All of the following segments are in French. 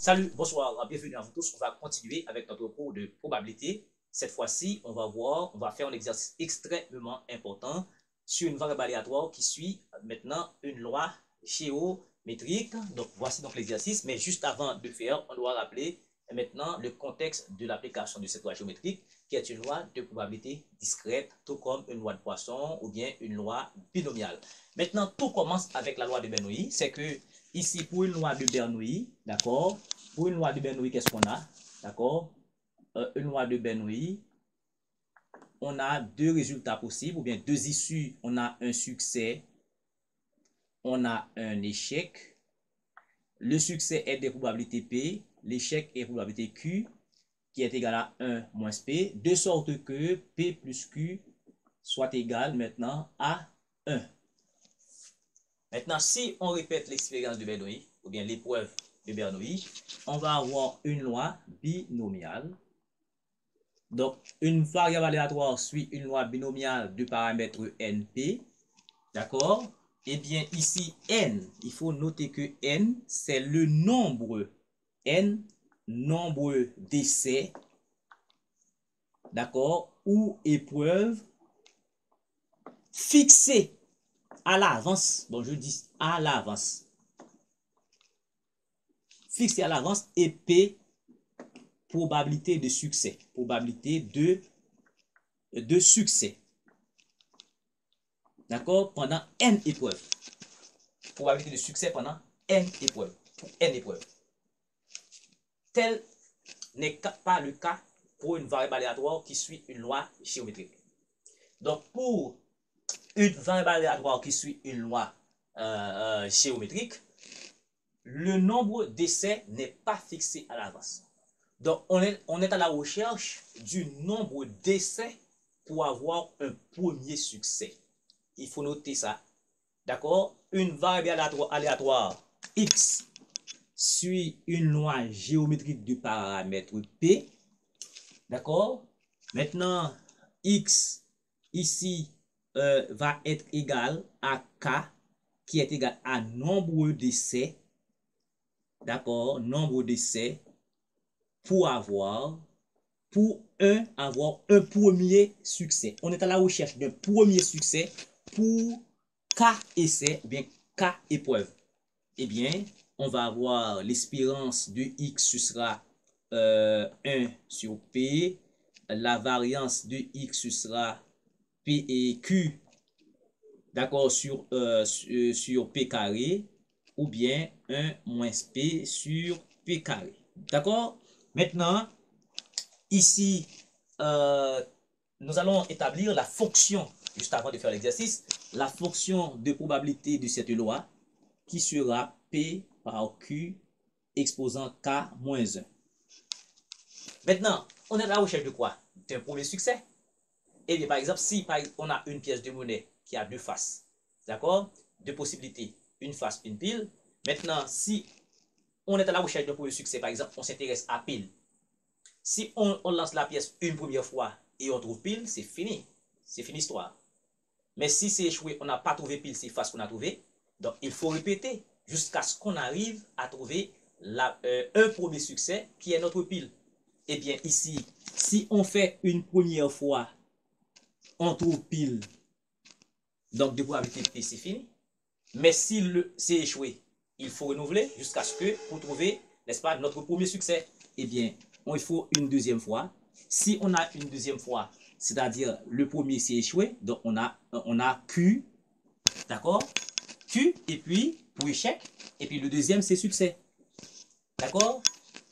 Salut, bonsoir, bienvenue à vous tous. On va continuer avec notre cours de probabilité. Cette fois-ci, on va faire un exercice extrêmement important sur une variable aléatoire qui suit maintenant une loi géométrique. Donc, voici donc l'exercice. Mais juste avant de faire, on doit rappeler maintenant le contexte de l'application de cette loi géométrique, qui est une loi de probabilité discrète, tout comme une loi de Poisson ou bien une loi binomiale. Maintenant, tout commence avec la loi de Bernoulli. C'est que ici, pour une loi de Bernoulli, d'accord, pour une loi de Bernoulli, qu'est-ce qu'on a? D'accord? Une loi de Bernoulli, on a deux résultats possibles, ou bien deux issues. On a un succès, on a un échec. Le succès est des probabilités P, l'échec est probabilité Q, qui est égal à 1 moins P, de sorte que P plus Q soit égal maintenant à 1. Maintenant, si on répète l'expérience de Bernoulli, ou bien l'épreuve de Bernoulli, on va avoir une loi binomiale. Donc, une variable aléatoire suit une loi binomiale de paramètres NP. D'accord? Eh bien, ici, N, il faut noter que N, c'est le nombre d'essais, d'accord, ou épreuves fixées à l'avance. Bon, je dis à l'avance. Fixées à l'avance et P, probabilité de succès. Probabilité de succès. D'accord? Pendant N épreuves. Probabilité de succès pendant N épreuves. N épreuves. Tel n'est pas le cas pour une variable aléatoire qui suit une loi géométrique. Donc, pour une variable aléatoire qui suit une loi géométrique, le nombre d'essais n'est pas fixé à l'avance. Donc, on est à la recherche du nombre d'essais pour avoir un premier succès. Il faut noter ça. D'accord? Une variable aléatoire X suit une loi géométrique du paramètre P. D'accord? Maintenant, X ici va être égal à K, qui est égal à nombre d'essais. D'accord? Nombre d'essais pour avoir un premier succès. On est à la recherche d'un premier succès pour K essais ou bien K épreuves. Eh bien, on va avoir l'espérance de X, ce sera 1 sur P. La variance de X, ce sera P et Q, d'accord, sur P carré, ou bien 1 moins P sur P carré. D'accord? Maintenant, ici, nous allons établir la fonction, juste avant de faire l'exercice, la fonction de probabilité de cette loi, qui sera P par Q exposant K moins 1. Maintenant, on est à la recherche de quoi? D'un premier succès. Et bien, par exemple, si on a une pièce de monnaie qui a deux faces, d'accord? Deux possibilités, une face, une pile. Maintenant, si on est à la recherche d'un premier succès, par exemple, on s'intéresse à pile. Si on lance la pièce une première fois et on trouve pile, c'est fini. C'est fini l'histoire. Mais si c'est échoué, on n'a pas trouvé pile, c'est face qu'on a trouvé. Donc, il faut répéter jusqu'à ce qu'on arrive à trouver un premier succès qui est notre pile. Eh bien, ici, si on fait une première fois, on trouve pile. Donc, de probabilité P, c'est fini. Mais si c'est échoué, il faut renouveler jusqu'à ce que pour trouver, n'est-ce pas, notre premier succès. Eh bien, il faut une deuxième fois. Si on a une deuxième fois, c'est-à-dire le premier c'est échoué, donc on a Q, d'accord? Q, et puis pour échec, et puis le deuxième c'est succès. D'accord?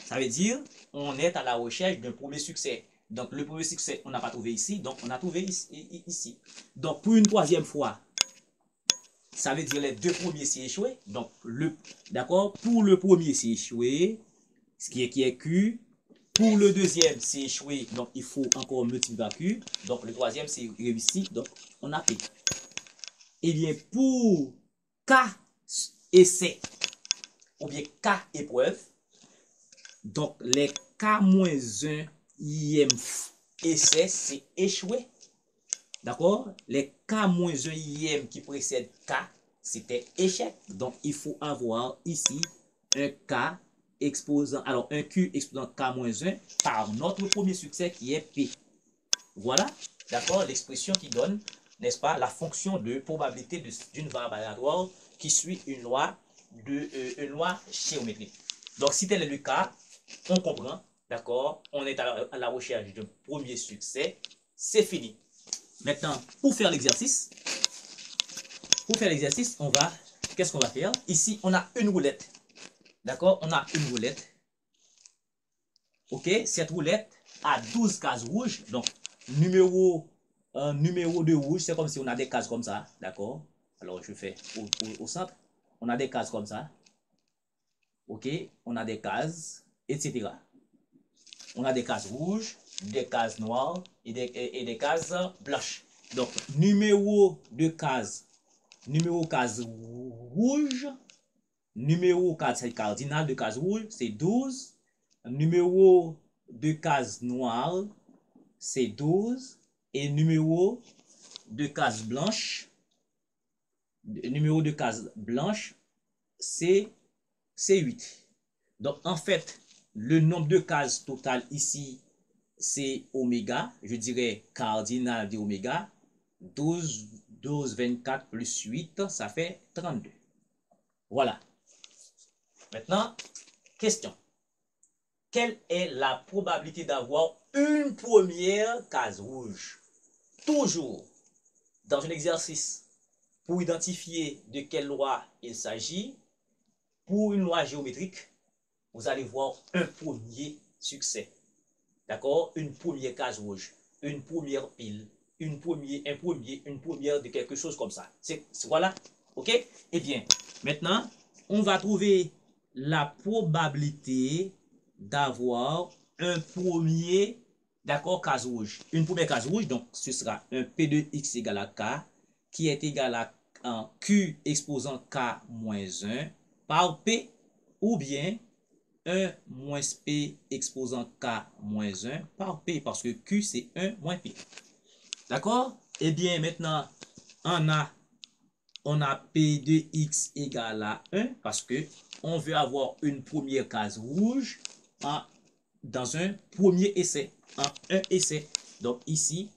Ça veut dire, on est à la recherche d'un premier succès. Donc le premier succès, on n'a pas trouvé ici, donc on a trouvé ici. Donc pour une troisième fois, ça veut dire les deux premiers c'est échoué. Donc, d'accord? Pour le premier c'est échoué, ce qui est Q. Pour le deuxième, c'est échoué, donc il faut encore multiplier par Q. Donc, le troisième, c'est réussi, donc on a P. Et bien, pour K essai, ou bien K épreuve, donc les K-1e essai, c'est échoué. D'accord? Les K-1e qui précèdent K, c'était échec. Donc, il faut avoir ici un K exposant, alors un Q exposant K-1 par notre premier succès qui est P. Voilà, d'accord, l'expression qui donne, n'est-ce pas, la fonction de probabilité d'une variable aléatoire qui suit une loi géométrique. Donc, si tel est le cas, on comprend, d'accord, on est à la recherche d'un premier succès, c'est fini. Maintenant, pour faire l'exercice, qu'est-ce qu'on va faire? Ici, on a une roulette, d'accord, on a une roulette. Ok, cette roulette a 12 cases rouges, donc numéro de rouge, c'est comme si on a des cases comme ça, d'accord? Alors, je fais au centre, on a des cases comme ça, ok? On a des cases, etc. On a des cases rouges, des cases noires et des cases blanches. Donc, numéro case rouge, numéro case cardinal de case rouge, c'est 12. Numéro de case noire, c'est 12. Et numéro de case blanche, c'est 8. Donc, en fait, le nombre de cases total ici, c'est oméga. Je dirais cardinal de oméga. 12, 24 plus 8, ça fait 32. Voilà. Maintenant, question. Quelle est la probabilité d'avoir une première case rouge? Toujours dans un exercice pour identifier de quelle loi il s'agit, pour une loi géométrique, vous allez voir un premier succès. D'accord? Une première case rouge, une première pile, une première de quelque chose comme ça. Voilà. OK? Eh bien, maintenant, on va trouver la probabilité d'avoir un premier, d'accord, case rouge. Une première case rouge, donc ce sera un P de X égale à K, qui est égal à un Q exposant K moins 1 par P, ou bien 1 moins P exposant K moins 1 par P, parce que Q c'est 1 moins P. D'accord? Eh bien, maintenant, on a P de X égale à 1, parce que on veut avoir une première case rouge dans un premier essai, en un essai. Donc ici,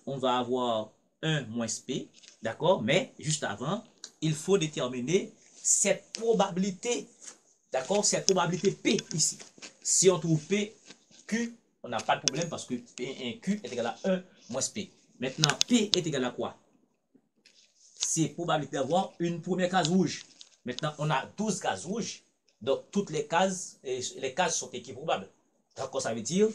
on va avoir 1 moins P, d'accord? Mais juste avant, il faut déterminer cette probabilité, d'accord? Cette probabilité P ici. Si on trouve P, Q, on n'a pas de problème parce que Q est égal à 1 moins P. Maintenant, P est égal à quoi? C'est probabilité d'avoir une première case rouge. Maintenant, on a 12 cases rouges. Donc, toutes les cases sont équiprobables. Donc, ça veut dire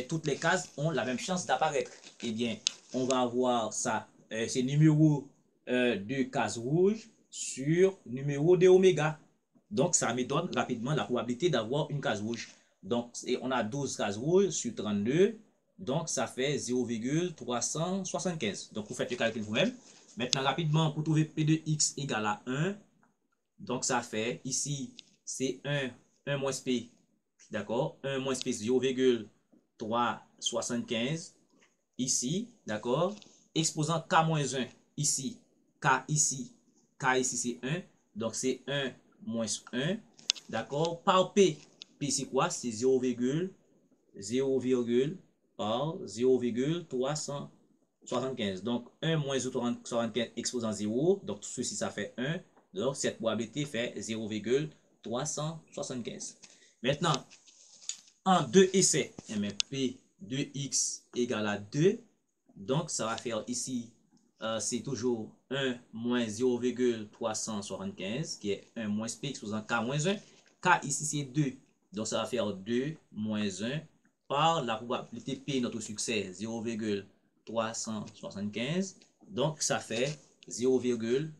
toutes les cases ont la même chance d'apparaître. Eh bien, on va avoir ça, c'est numéro de cases rouges sur numéro de oméga. Donc, ça me donne rapidement la probabilité d'avoir une case rouge. Donc, on a 12 cases rouges sur 32. Donc, ça fait 0,375. Donc, vous faites le calcul vous-même. Maintenant, rapidement, pour trouver P de X égale à 1, donc ça fait, ici, c'est 1 moins P, d'accord? 1 moins P, 0,375, ici, d'accord? Exposant K moins 1, ici, K ici c'est 1, donc c'est 1 moins 1, d'accord? Par P, P c'est quoi? C'est 0, par 0,375. Donc, 1 moins 0,375 exposant 0. Donc, tout ceci, ça fait 1. Donc, cette probabilité fait 0,375. Maintenant, en deux essais, P de X égale à 2. Donc, ça va faire ici, c'est toujours 1 moins 0,375, qui est 1 moins P exposant K moins 1. K ici, c'est 2. Donc, ça va faire 2 moins 1 par la probabilité P, notre succès, 0,375. Donc, ça fait 0,2344.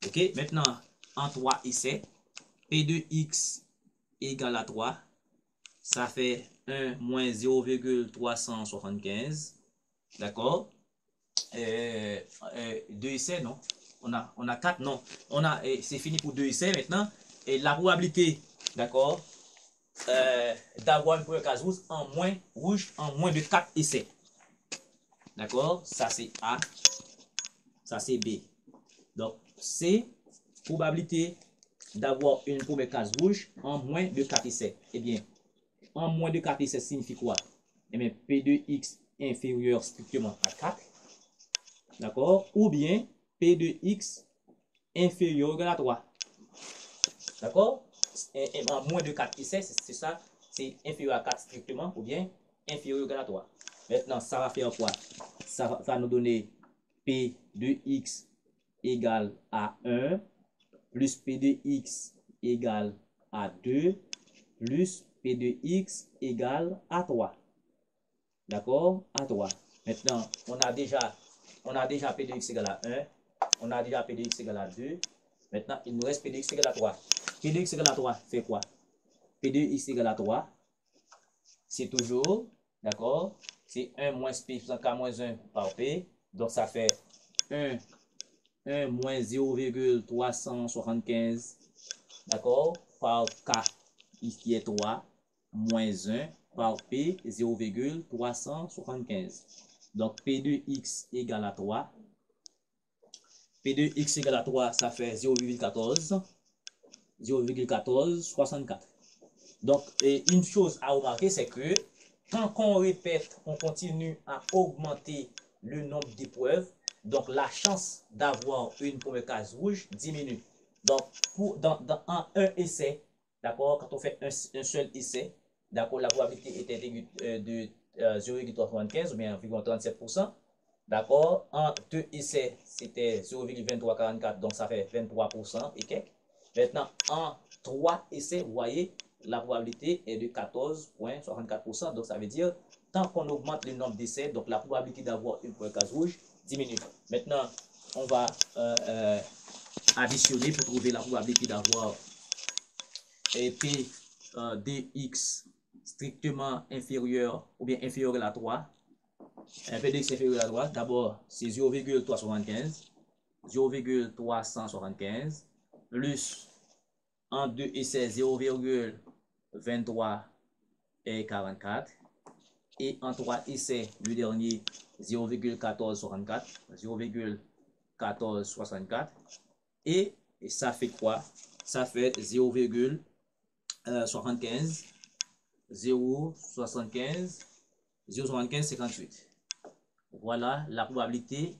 OK? Maintenant, en 3 essais, P de X égale à 3. Ça fait 1 moins 0,375. D'accord? 2 essais, non? On a 4, non. C'est fini pour 2 essais maintenant. Et la probabilité, d'accord, d'avoir une première case rouge en moins de 4 essais. D'accord? Ça c'est A, ça c'est B. Donc, c'est probabilité d'avoir une première case rouge en moins de 4 essais. Eh bien, en moins de 4 essais signifie quoi? Eh bien, P de X inférieur strictement à 4. D'accord? Ou bien P de X inférieur ou égal à 3. D'accord? En moins de 4 essais, c'est ça. C'est inférieur à 4 strictement ou bien inférieur ou égal à 3. Maintenant, ça va faire quoi? Ça va nous donner P de X égale à 1 plus P de X égale à 2 plus P de X égale à 3. D'accord? À 3. Maintenant, on a déjà P de X égale à 1. On a déjà P de X égale à 2. Maintenant, il nous reste P de X égale à 3. P de X égale à 3 fait quoi? P de X égale à 3, c'est toujours, d'accord? C'est 1 moins P plus K moins 1 par P. Donc, ça fait 1 moins 0,375, d'accord, par K, qui est 3, moins 1 par P, 0,375. Donc, P de X égale à 3. P de X égale à 3, ça fait 0,1464. Donc, une chose à remarquer, c'est que quand on répète, on continue à augmenter le nombre d'épreuves, donc la chance d'avoir une première case rouge diminue. Donc, dans un essai, d'accord, quand on fait un seul essai, d'accord, la probabilité était de 0,375 ou bien environ 37%. D'accord, en deux essais, c'était 0,2344, donc ça fait 23% et quelques. Maintenant, en 3 essais, vous voyez, la probabilité est de 14,64%. Donc, ça veut dire, tant qu'on augmente le nombre d'essais, donc la probabilité d'avoir une première case rouge diminue. Maintenant, on va additionner pour trouver la probabilité d'avoir P dx strictement inférieur ou bien inférieur à 3. P dx inférieur à 3, d'abord, c'est 0,375. 0,375 plus en 2 essais 0,23 et 44 et en 3 essais le dernier 0,1464 0,1464 et ça fait quoi? Ça fait 0,75 0,75 0,7558. Voilà la probabilité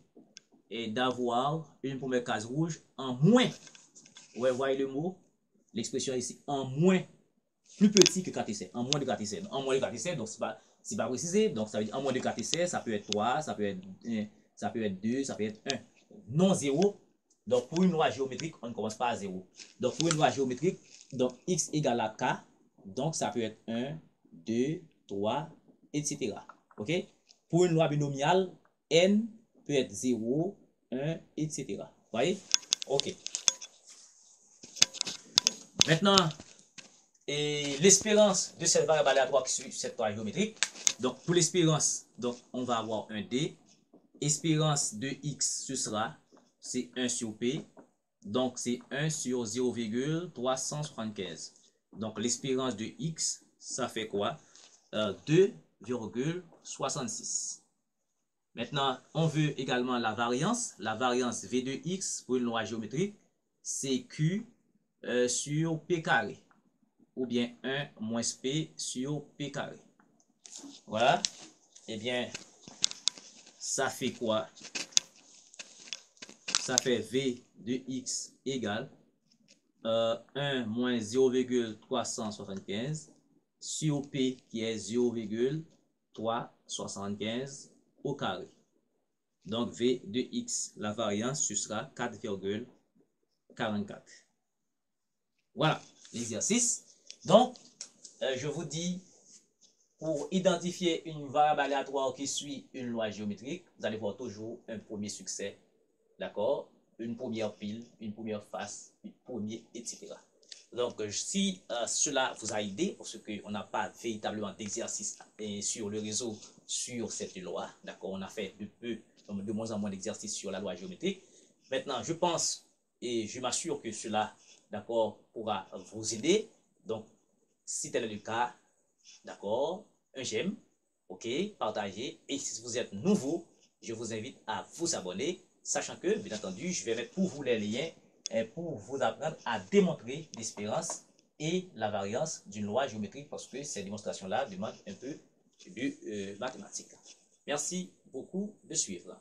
d'avoir une première case rouge en moins. Ouais, voyez le mot, l'expression ici, en moins, plus petit que 4 essais, en moins de 4 essais. En moins de 4 essais, donc c'est pas précisé, donc ça veut dire en moins de 4 essais, ça peut être 3, ça peut être 2, ça peut être 1. Non 0, donc pour une loi géométrique, on ne commence pas à 0. Donc pour une loi géométrique, donc x égale à k, donc ça peut être 1, 2, 3, etc. Ok? Pour une loi binomiale, n peut être 0, 1, etc. Voyez? Ok. Maintenant, l'espérance de cette variable aléatoire qui suit cette loi géométrique. Donc, pour l'espérance, donc on va avoir un D. Espérance de x, ce sera, c'est 1 sur P. Donc, c'est 1 sur 0,375. Donc, l'espérance de x, ça fait quoi? 2,66. Maintenant, on veut également la variance. La variance V de x pour une loi géométrique, c'est Q sur P carré. Ou bien 1 moins P sur P carré. Voilà. Eh bien, ça fait quoi? Ça fait V de x égale 1 moins 0,375 sur P qui est 0,375 au carré. Donc, V de x, la variance, ce sera 4,44. Voilà l'exercice. Donc, je vous dis, pour identifier une variable aléatoire qui suit une loi géométrique, vous allez voir toujours un premier succès, d'accord? Une première pile, une première face, une première, etc. Donc, si cela vous a aidé, parce qu'on n'a pas véritablement d'exercice sur le réseau sur cette loi, d'accord? On a fait de moins en moins d'exercices sur la loi géométrique. Maintenant, je pense et je m'assure que cela, d'accord, pourra vous aider. Donc, si tel est le cas, d'accord, un j'aime, ok, partagez. Et si vous êtes nouveau, je vous invite à vous abonner, sachant que, bien entendu, je vais mettre pour vous les liens pour vous apprendre à démontrer l'espérance et la variance d'une loi géométrique parce que ces démonstrations-là demandent un peu de mathématiques. Merci beaucoup de suivre.